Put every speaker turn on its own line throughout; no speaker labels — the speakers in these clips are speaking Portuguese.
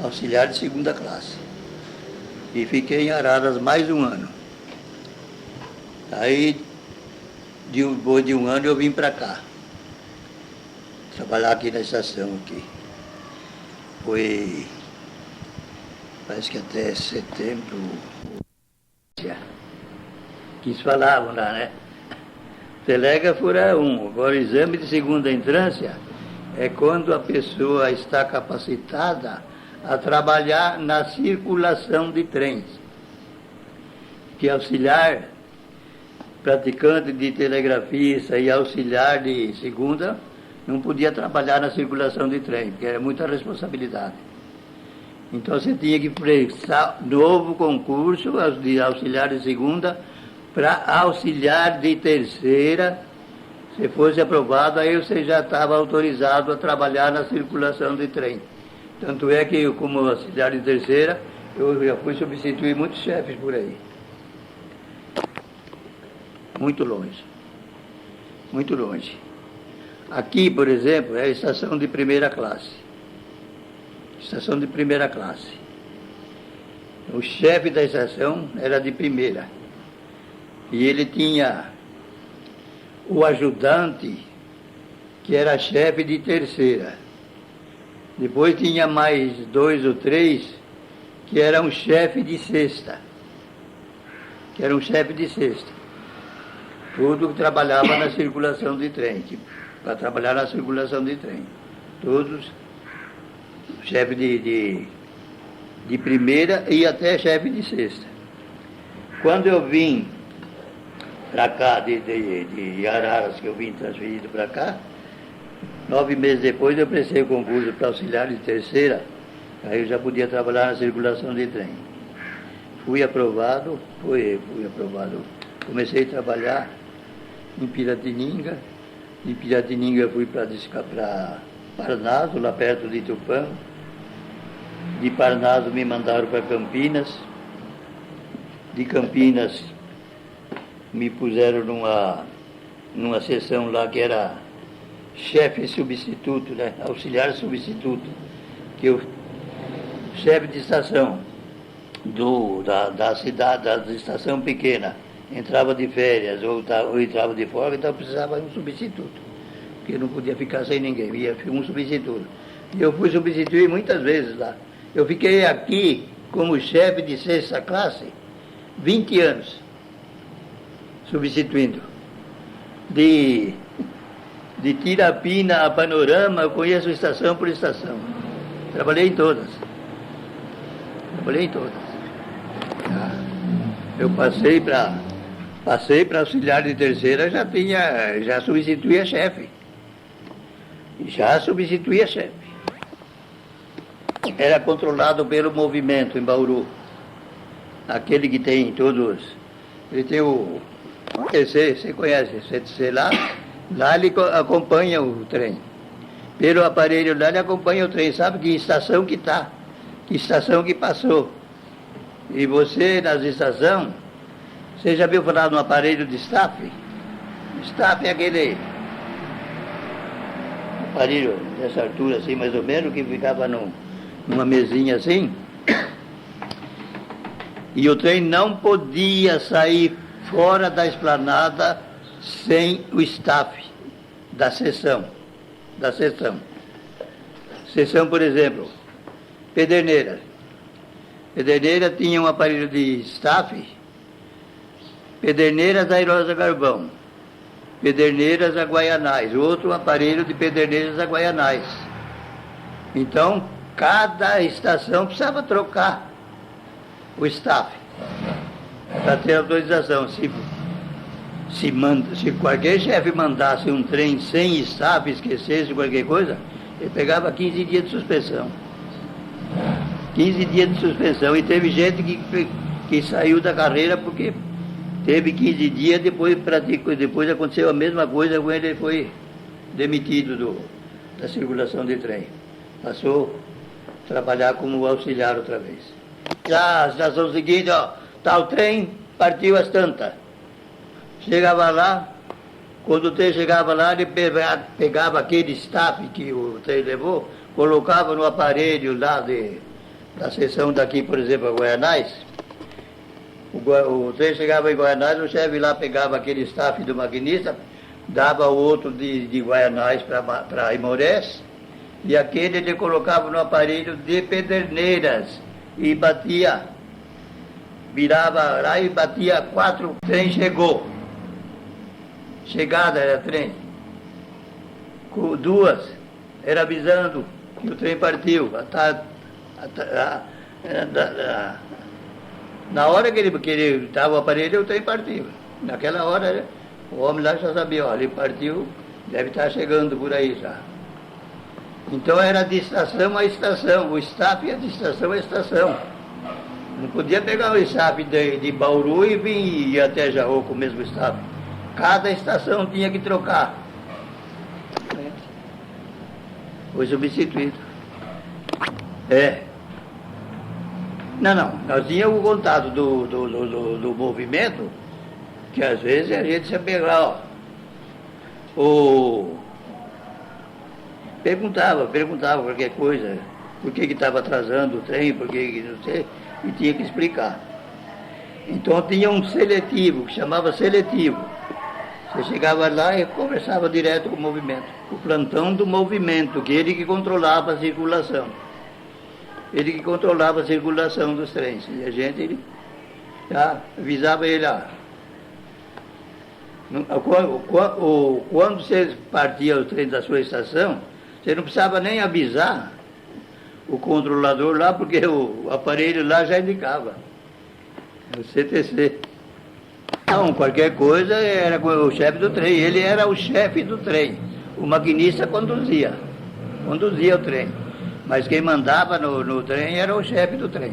auxiliar de segunda classe. E fiquei em Araras mais um ano. Aí, depois de um ano, eu vim para cá, trabalhar aqui na estação aqui. Foi, parece que até setembro, que eles falavam lá, né? Telega fura 1. Agora, o exame de segunda entrância é quando a pessoa está capacitada a trabalhar na circulação de trens. Que auxiliar, praticante de telegrafista e auxiliar de segunda não podia trabalhar na circulação de trem, porque era muita responsabilidade. Então você tinha que prestar novo concurso de auxiliar de segunda para auxiliar de terceira. Se fosse aprovado, aí você já estava autorizado a trabalhar na circulação de trem. Tanto é que eu, como auxiliar de terceira, eu já fui substituir muitos chefes por aí. Muito longe. Muito longe. Aqui, por exemplo, é a estação de primeira classe. Estação de primeira classe. O chefe da estação era de primeira. E ele tinha o ajudante, que era chefe de terceira. Depois tinha mais 2 ou 3, que eram chefe de sexta. Que era um chefe de sexta. Tudo que trabalhava na circulação de trem, para trabalhar na circulação de trem. Todos chefe de primeira e até chefe de sexta. Quando eu vim para cá, de Araras, que eu vim transferido para cá, 9 meses depois eu prestei o concurso para auxiliar de terceira, aí eu já podia trabalhar na circulação de trem. Fui aprovado. Comecei a trabalhar em Piratininga. De Piratininga eu fui para Parnaso, lá perto de Tupã. De Parnaso me mandaram para Campinas. De Campinas me puseram numa seção lá que era chefe substituto, né? Auxiliar substituto. Chefe de estação da cidade, da estação pequena, entrava de férias ou entrava de folga, então precisava de um substituto, porque não podia ficar sem ninguém, ia um substituto. E eu fui substituir muitas vezes lá. Eu fiquei aqui como chefe de sexta classe 20 anos, substituindo. De Tirapina a Panorama, eu conheço estação por estação. Trabalhei em todas. Eu passei para auxiliar de terceira, já substituía chefe. Era controlado pelo movimento em Bauru. Aquele que tem todos. Ele tem você conhece, você lá ele acompanha o trem. Pelo aparelho lá ele acompanha o trem, sabe que estação que está, que estação que passou. E você, nas estações, você já viu falar de um aparelho de staff? Staff é aquele aparelho dessa altura, assim, mais ou menos, que ficava numa mesinha assim. E o trem não podia sair fora da esplanada sem o staff da seção. Seção, por exemplo, Pederneiras. Pederneiras tinha um aparelho de staff, Pederneiras a Airosa Garbão, Pederneiras a Guaianais, outro aparelho de Pederneiras a Guaianais. Então, cada estação precisava trocar o staff para ter autorização. Se qualquer chefe mandasse um trem sem staff, esquecesse qualquer coisa, ele pegava 15 dias de suspensão. 15 dias de suspensão. E teve gente que saiu da carreira porque teve 15 dias, depois aconteceu a mesma coisa com ele foi demitido da circulação de trem. Passou a trabalhar como auxiliar outra vez. Já a estação seguinte, tal trem partiu às tantas. Chegava lá, quando o trem chegava lá, ele pegava aquele staff que o trem levou, colocava no aparelho lá a seção daqui, por exemplo, a Guaianais, o trem chegava em Guaianais, o chefe lá pegava aquele staff do maquinista, dava o outro de Guaianais para Imorés, e aquele ele colocava no aparelho de Pederneiras e batia, virava lá e batia 4, o trem chegou. Chegada era trem. Com 2, era avisando que o trem partiu. Na hora que ele estava o aparelho, o trem partiu. Naquela hora, o homem lá já sabia, ó, ele partiu, deve estar chegando por aí já. Então era de estação a estação, o staff ia de estação a estação. Não podia pegar o staff de Bauru e vir até Jaú com o mesmo staff. Cada estação tinha que trocar. Foi substituído. Não. Nós tínhamos o contato do movimento, que às vezes a gente se pegava, perguntava qualquer coisa, por que estava atrasando o trem, por que não sei, e tinha que explicar. Então tinha um seletivo, que chamava seletivo. Você chegava lá e conversava direto com o movimento. O plantão do movimento, que ele que controlava a circulação. Ele que controlava a circulação dos trens. E a gente já avisava ele lá. Quando você partia o trem da sua estação, você não precisava nem avisar o controlador lá, porque o aparelho lá já indicava. O CTC. Não, qualquer coisa era com o chefe do trem. Ele era o chefe do trem. O maquinista conduzia o trem. Mas quem mandava no trem era o chefe do trem.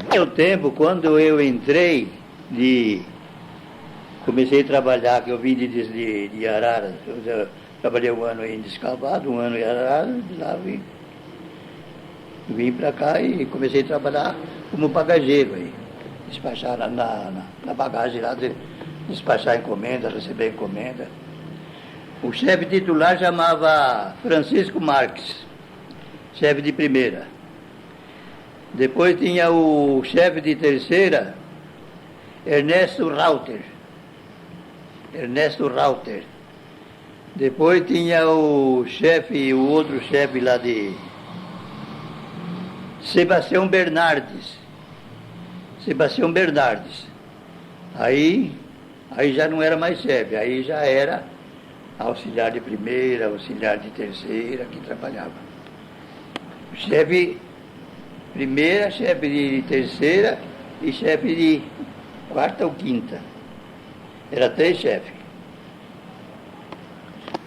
No meu tempo, quando eu entrei comecei a trabalhar, que eu vim de Araras, eu trabalhei um ano em Descalvado, um ano em Araras, de lá vim para cá e comecei a trabalhar como bagageiro aí. Despachar na bagagem lá, despachar encomenda, receber encomenda. O chefe titular chamava Francisco Marques, chefe de primeira. Depois tinha o chefe de terceira, Ernesto Rauter. Depois tinha o outro chefe lá de Sebastião Bernardes. Aí já não era mais chefe, aí já era auxiliar de primeira, auxiliar de terceira, que trabalhava. Chefe primeira, chefe de terceira e chefe de quarta ou quinta. Era 3 chefes.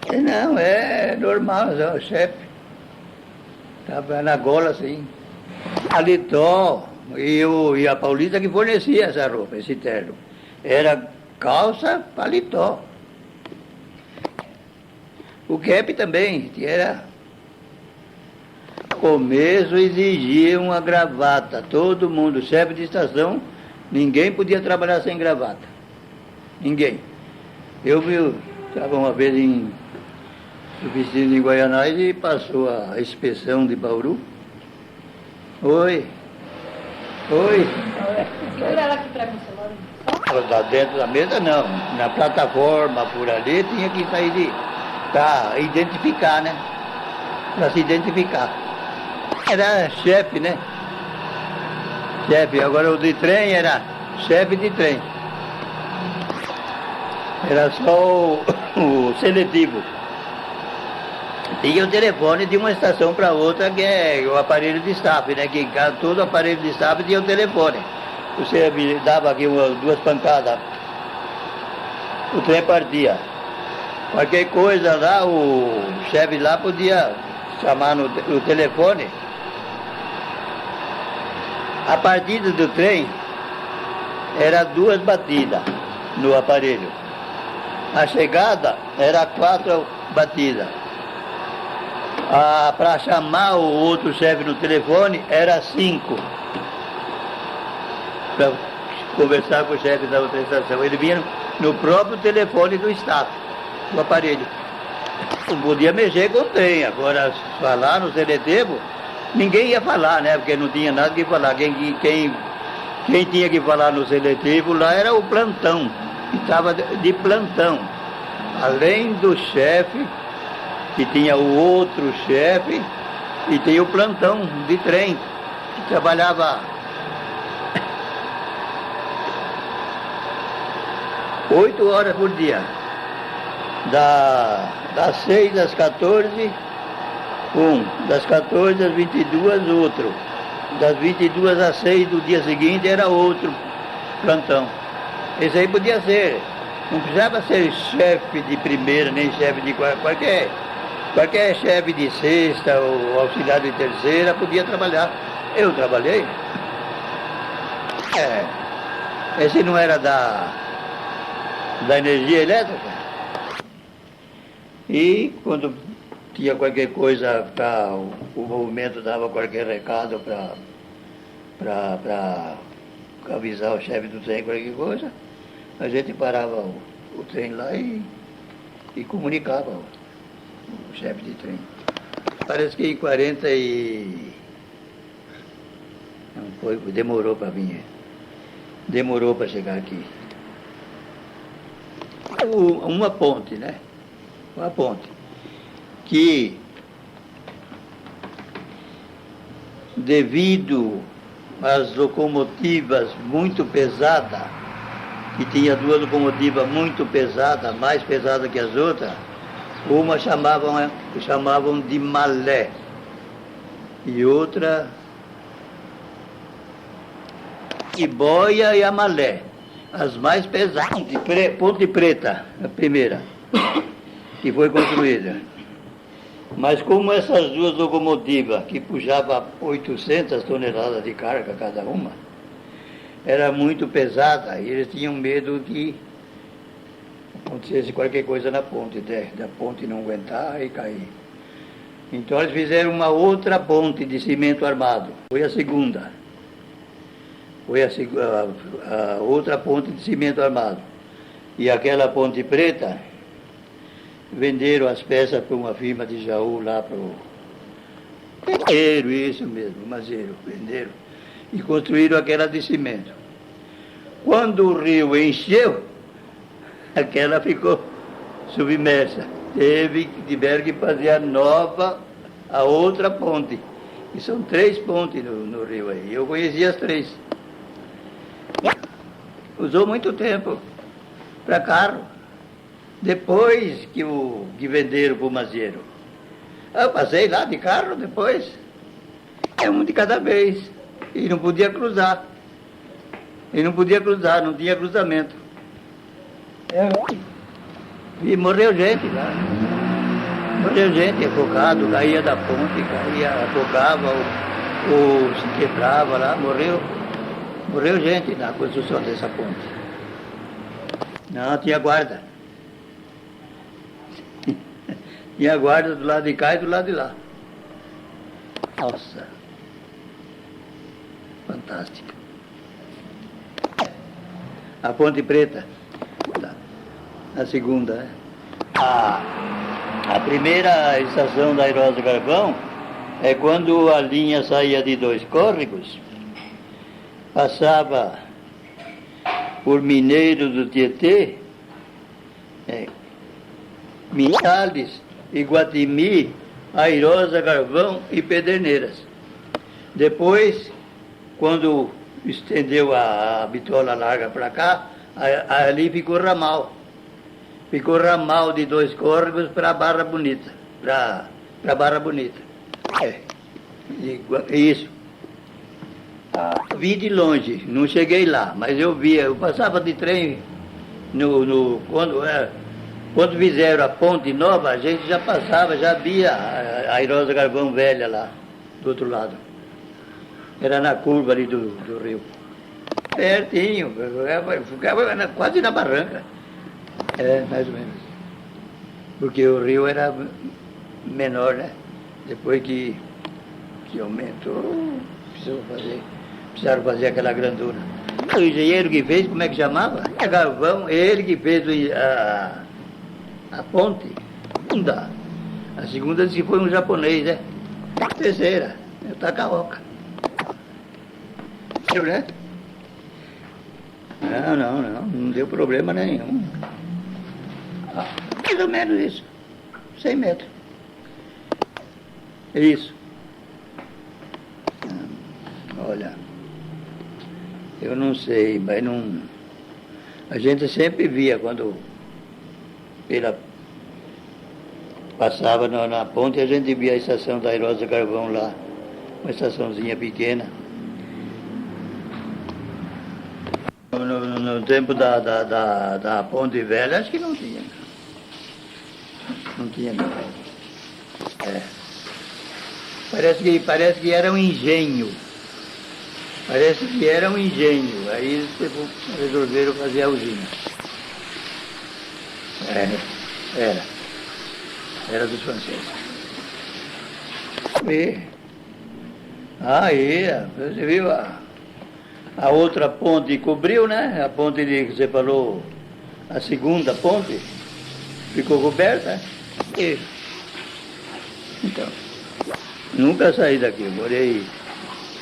Não, é normal, o chefe. Estava na gola assim. Paletó. E a Paulista que fornecia essa roupa, esse terno. Era calça, paletó. O cap também, que era... No começo exigia uma gravata. Todo mundo, chefe de estação, ninguém podia trabalhar sem gravata. Ninguém. Eu estava uma vez vestido em Guaianais e passou a inspeção de Bauru. Oi.
Segura ela aqui pra mim, senhora.
Lá dentro da mesa não. Na plataforma por ali tinha que sair para identificar, né? Para se identificar. Era chefe, né? Chefe. Agora o de trem era chefe de trem. Era só o seletivo. Tinha o telefone de uma estação para outra, que é o aparelho de staff, né? Que todo aparelho de staff tinha o telefone. Você dava aqui 2 pancadas, o trem partia. Qualquer coisa lá, o chefe lá podia chamar no telefone. A partida do trem era 2 batidas no aparelho. A chegada era 4 batidas. Para chamar o outro chefe no telefone era 5. Para conversar com o chefe da outra estação. Ele vinha no próprio telefone do staff, do aparelho. Não podia mexer com o trem. Agora, falar no seletivo, Ninguém ia falar, né? Porque não tinha nada que falar. Quem tinha que falar no seletivo lá era o plantão, que estava de plantão. Além do chefe, que tinha o outro chefe, e tinha o plantão de trem, que trabalhava 8 horas por dia. Das 6 às 14, das 14 às 22, outro. Das 22 às 6 do dia seguinte era outro plantão. Esse aí podia ser, não precisava ser chefe de primeira, nem chefe de qualquer chefe de sexta ou auxiliar de terceira podia trabalhar. Eu trabalhei. Esse não era da energia elétrica. E quando tinha qualquer coisa, o movimento dava qualquer recado para avisar o chefe do trem, qualquer coisa, a gente parava o trem lá e comunicava o chefe de trem. Parece que em 40 Não foi, demorou para vir. Demorou para chegar aqui. Uma ponte, né? Uma ponte. Que, devido às locomotivas muito pesadas, que tinha 2 locomotivas muito pesadas, mais pesadas que as outras, uma chamavam de malé e outra Iboia e a malé. As mais pesadas, Ponte Preta, a primeira, que foi construída. Mas como essas 2 locomotivas, que puxavam 800 toneladas de carga cada uma, era muito pesada, e eles tinham medo de acontecesse qualquer coisa na ponte, da ponte não aguentar e cair. Então eles fizeram uma outra ponte de cimento armado. Foi a segunda. Foi a outra ponte de cimento armado. E aquela Ponte Preta, venderam as peças para uma firma de Jaú lá para o Mazeiro, isso mesmo, Mazeiro, venderam. E construíram aquela de cimento. Quando o rio encheu, aquela ficou submersa. Tiveram que fazer a outra ponte. E são 3 pontes no rio aí. Eu conheci as 3. Usou muito tempo para carro. Depois que venderam para o Mazeiro. Eu passei lá de carro depois. Um de cada vez. E não podia cruzar. Não tinha cruzamento. E morreu gente lá. Morreu gente afogado, caía da ponte, afogava ou se quebrava lá, morreu gente na construção dessa ponte. Não, tinha guarda. Tinha guarda do lado de cá e do lado de lá. Nossa. Fantástica. A Ponte Preta. A segunda, né? A primeira estação da Airosa Carvão é quando a linha saía de 2 córregos, passava por Mineiros do Tietê, Miales, Iguatimi, Airosa, Carvão e Pederneiras. Depois, quando estendeu a bitola larga para cá, ali ficou ramal. Ficou ramal de 2 córregos para Barra Bonita. Para Barra Bonita. Isso. Vi de longe, não cheguei lá, mas eu via, eu passava de trem quando fizeram a ponte nova, a gente já passava, já via a Airosa Carvão velha lá, do outro lado. Era na curva ali do rio. Pertinho, ficava quase na barranca. Mais ou menos. Porque o rio era menor, né? Depois que aumentou, precisaram fazer aquela grandura. O engenheiro que fez, como é que chamava? Carvão, ele que fez a ponte. A segunda disse que foi um japonês, né? A terceira. Tá carioca. Deu, né? Não deu problema nenhum. Mais ou menos isso. 100 metros. É isso. Olha, eu não sei, mas não... A gente sempre via quando passava na ponte, a gente via a estação da Aerosa Carvão lá, uma estaçãozinha pequena. No tempo da Ponte Velha, acho que não tinha. Não tinha, não. É. Parece que era um engenho. Parece que era um engenho. Aí eles resolveram fazer a usina. Era dos franceses. Você viu a outra ponte cobriu, né? A ponte que você falou, a segunda ponte, ficou coberta. Então, nunca saí daqui, eu morei.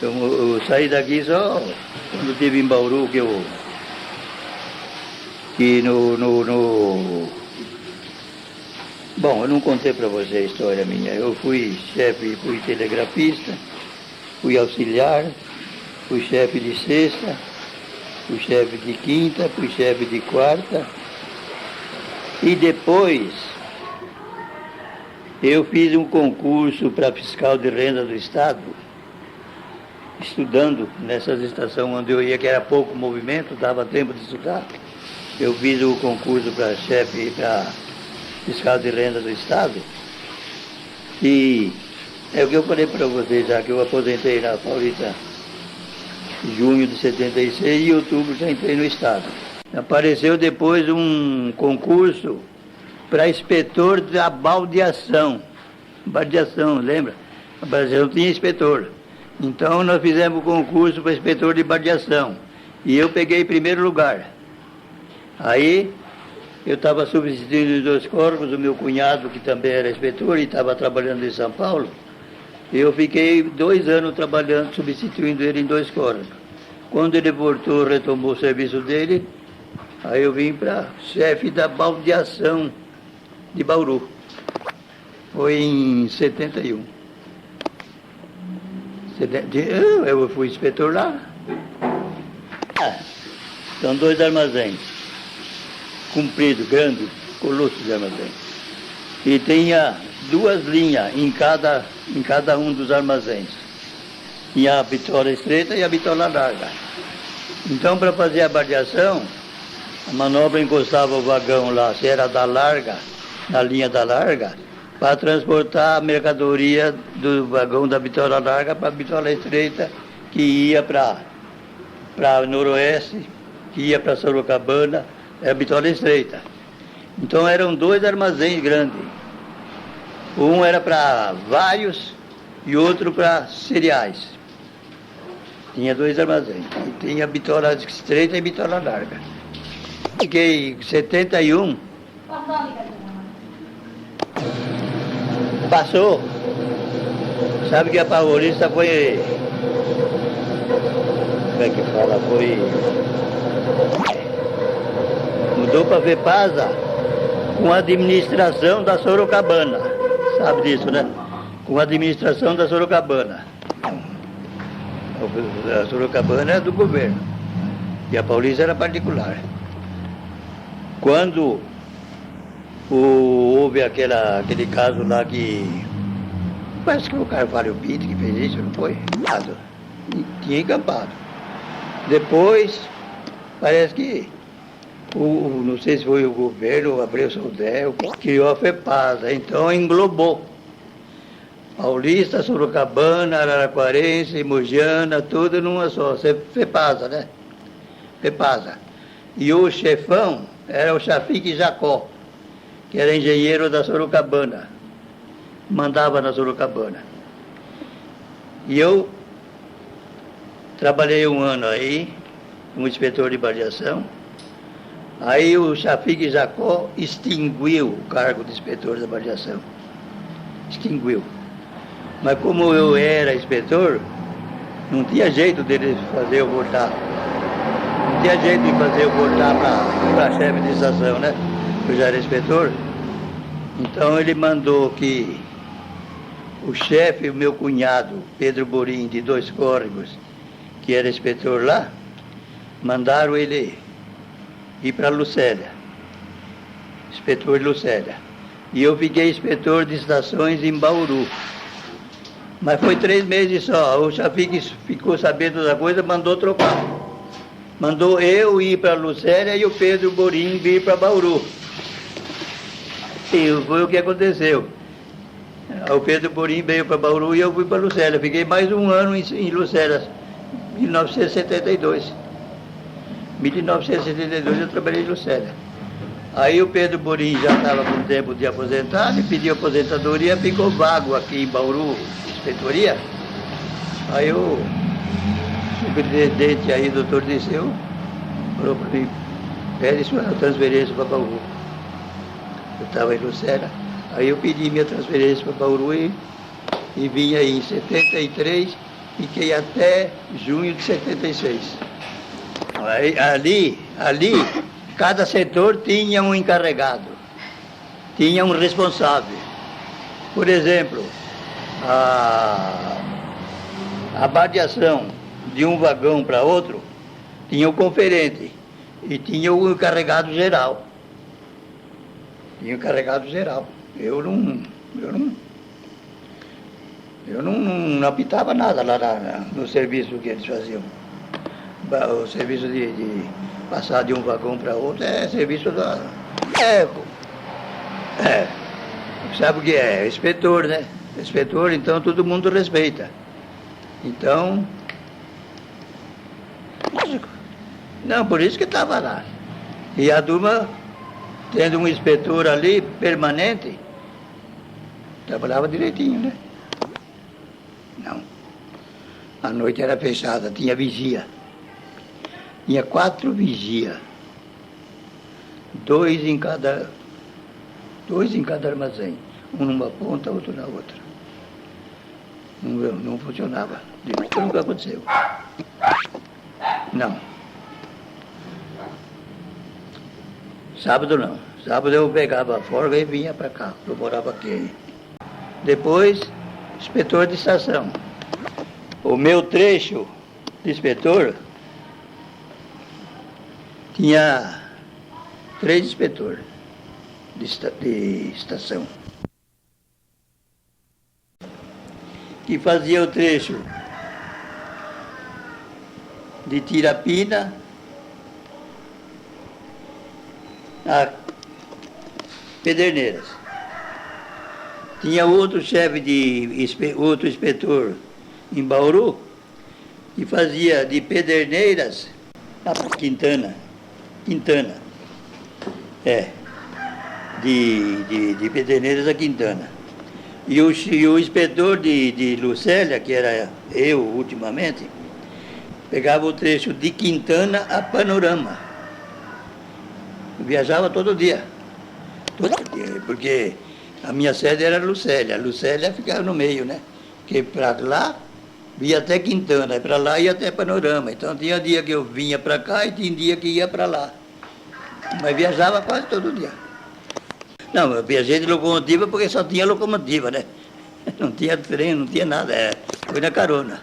Eu saí daqui só quando estive em Bauru, Bom, eu não contei para você a história minha. Eu fui chefe, fui telegrafista, fui auxiliar, fui chefe de sexta, fui chefe de quinta, fui chefe de quarta. E depois eu fiz um concurso para fiscal de renda do Estado, estudando nessas estações onde eu ia, que era pouco movimento, dava tempo de estudar. Eu fiz o concurso para chefe, para fiscal de renda do Estado. E é o que eu falei para vocês já, que eu aposentei na Paulista em junho de 76 e em outubro já entrei no Estado. Apareceu depois um concurso para inspetor da baldeação. Baldeação, lembra? A baldeação tinha inspetor. Então nós fizemos o concurso para inspetor de baldeação. E eu peguei primeiro lugar. Aí eu estava substituindo os 2 corpos, o meu cunhado, que também era inspetor e estava trabalhando em São Paulo. Eu fiquei 2 anos trabalhando, substituindo ele em 2 corpos. Quando ele voltou, retomou o serviço dele, aí eu vim para chefe da baldeação de Bauru. Foi em 71. Eu fui inspetor lá. São 2 armazéns. Comprido, grande, colosso de armazém. E tinha 2 linhas em cada um dos armazéns. Tinha a bitola estreita e a bitola larga. Então, para fazer a baldeação, a manobra encostava o vagão lá, se era da larga, na linha da larga, para transportar a mercadoria do vagão da bitola larga para a bitola estreita, que ia para Noroeste, que ia para Sorocabana, é a bitola estreita. Então eram 2 armazéns grandes. Um era para vários e outro para cereais. Tinha 2 armazéns. E tinha bitola estreita e bitola larga. Fiquei em 71. Passou. Sabe que a Paulista foi... Como é que fala? Mudou para Fepasa com a administração da Sorocabana. Sabe disso, né? Com a administração da Sorocabana. A Sorocabana é do governo. E a Paulista era particular. Quando houve aquele caso lá que... Parece que o Carvalho Pinto que fez isso, não foi? Tinha encampado. Depois, parece que... não sei se foi o governo, o Abreu Soldel, criou a FEPASA, então englobou Paulista, Sorocabana, Araraquarense, Mogiana, tudo numa só, FEPASA, né? FEPASA. E o chefão era o Chafique Jacó, que era engenheiro da Sorocabana, mandava na Sorocabana. E eu trabalhei 1 ano aí, como inspetor de baldeação. Aí o Chafique Jacó extinguiu o cargo de inspetor da baldeação. Extinguiu. Mas como eu era inspetor, não tinha jeito dele fazer eu voltar. Não tinha jeito de fazer eu voltar para chefe de estação, né? Eu já era inspetor. Então ele mandou que o chefe, o meu cunhado, Pedro Borim, de Dois Córregos, que era inspetor lá, mandaram ele ir para Lucélia, inspetor de Lucélia. E eu fiquei inspetor de estações em Bauru. Mas foi 3 meses só. O Chafique ficou sabendo da coisa, mandou trocar. Mandou eu ir para Lucélia e o Pedro Borim vir para Bauru. E foi o que aconteceu. O Pedro Borim veio para Bauru e eu fui para Lucélia. Fiquei mais um ano em Lucélia, 1972. 1972 eu trabalhei em Lucélia. Aí o Pedro Borim já estava com tempo de aposentar, ele pediu aposentadoria, ficou vago aqui em Bauru, inspetoria. Aí o superintendente aí, doutor Disseu, falou para mim, pede sua transferência para Bauru. Eu estava em Lucélia. Aí eu pedi minha transferência para Bauru e vim aí em 73, fiquei até junho de 76. Aí, ali, cada setor tinha um encarregado, tinha um responsável. Por exemplo, a bardeação de um vagão para outro tinha o conferente e tinha o encarregado geral. Tinha o encarregado geral. Eu não apitava nada lá no serviço que eles faziam. O serviço de passar de um vagão para outro é serviço da... sabe o que é? Inspetor, né? Inspetor, então todo mundo respeita. Então... Não, por isso que estava lá. E a turma, tendo um inspetor ali, permanente, trabalhava direitinho, né? Não. A noite era fechada, tinha vigia. Tinha 4 vigias. 2 em cada armazém. Um numa ponta, outro na outra. Não funcionava. Isso nunca aconteceu. Não. Sábado não. Sábado eu pegava a folga e vinha para cá. Eu morava aqui. Depois, inspetor de estação. O meu trecho de inspetor tinha 3 inspetores de estação. Que fazia o trecho de Tirapina a Pederneiras. Tinha outro outro inspetor em Bauru, que fazia de Pederneiras a Quintana. De Pederneiras a Quintana. E o inspetor de Lucélia, que era eu ultimamente, pegava o trecho de Quintana a Panorama. Eu viajava todo dia, porque a minha sede era Lucélia. Lucélia ficava no meio, né? Porque para lá ia até Quintana, para lá ia até Panorama. Então tinha dia que eu vinha para cá e tinha dia que ia para lá. Mas viajava quase todo dia. Não, eu viajei de locomotiva porque só tinha locomotiva, né? Não tinha trem, não tinha nada, foi na carona.